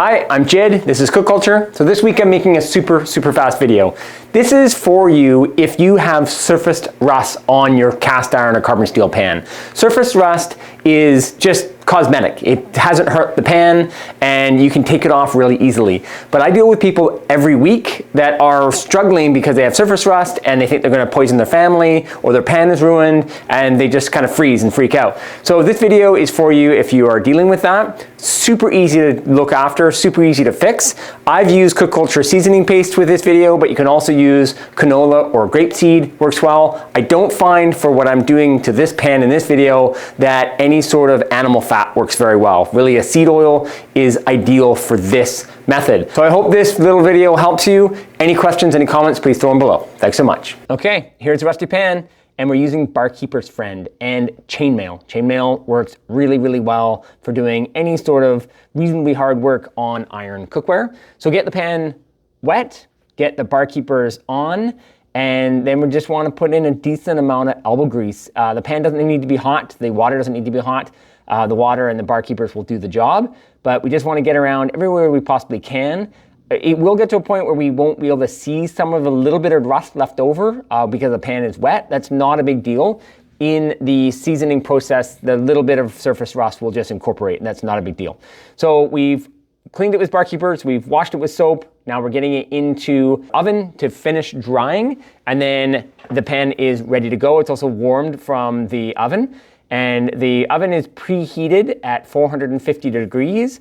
Hi, I'm Jed, this is Cook Culture. So this week I'm making a super fast video. This is for you if you have surfaced rust on your cast iron or carbon steel pan. Surface rust is just cosmetic. It hasn't hurt the pan and you can take it off really easily. But I deal with people every week that are struggling because they have surface rust and they think they're gonna poison their family or their pan is ruined and they just kind of freeze and freak out. So this video is for you if you are dealing with that. Super easy to look after, super easy to fix. I've used Cook Culture seasoning paste with this video, but you can also use canola or grapeseed, works well. I don't find for what I'm doing to this pan in this video that any sort of animal fat works very well. Really, a seed oil is ideal for this method. So I hope this little video helps you. Any questions, any comments, please throw them below. Thanks so much. Okay, here's the rusty pan. And we're using Barkeeper's Friend and chainmail. Chainmail works really well for doing any sort of reasonably hard work on iron cookware. So get the pan wet, get the Barkeepers on, and then we just want to put in a decent amount of elbow grease. The pan doesn't need to be hot, the water doesn't need to be hot. The water and the Barkeepers will do the job, but we just want to get around everywhere we possibly can. It will get to a point where we won't be able to see some of the little bit of rust left over because the pan is wet. That's not a big deal. In the seasoning process, the little bit of surface rust will just incorporate, and that's not a big deal. So we've cleaned it with Barkeepers, we've washed it with soap. Now we're getting it into oven to finish drying, and then the pan is ready to go. It's also warmed from the oven, and the oven is preheated at 450 degrees.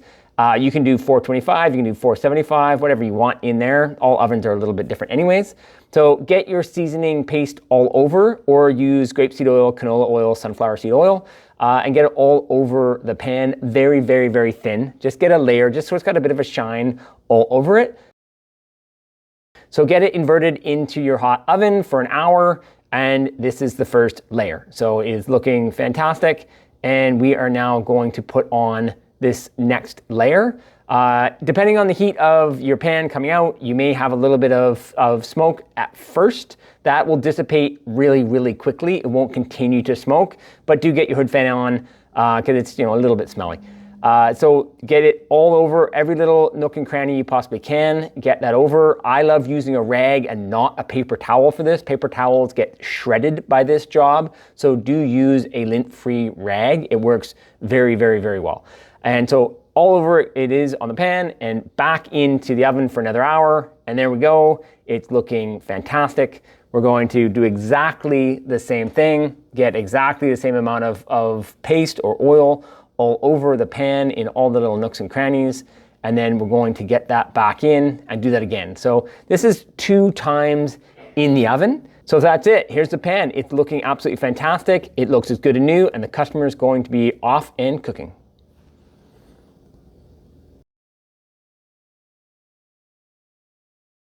You can do 425, you can do 475, whatever you want in there. All ovens are a little bit different anyways. So get your seasoning paste all over, or use grapeseed oil, canola oil, sunflower seed oil, and get it all over the pan, very thin. Just get a layer, just so it's got a bit of a shine all over it. So get it inverted into your hot oven for an hour, and this is the first layer. So it is looking fantastic, and we are now going to put on this next layer. Depending on the heat of your pan coming out, you may have a little bit of smoke at first. That will dissipate really quickly. It won't continue to smoke, but do get your hood fan on because it's a little bit smelly. So get it all over every little nook and cranny you possibly can. Get that over. I love using a rag and not a paper towel for this. Paper towels get shredded by this job, so do use a lint-free rag. It works very well. And so all over it is on the pan and back into the oven for another hour. And there we go. It's looking fantastic. We're going to do exactly the same thing. Get exactly the same amount of paste or oil all over the pan in all the little nooks and crannies. And then we're going to get that back in and do that again. So this is 2 times in the oven. So that's it. Here's the pan. It's looking absolutely fantastic. It looks as good as new, and the customer is going to be off and cooking.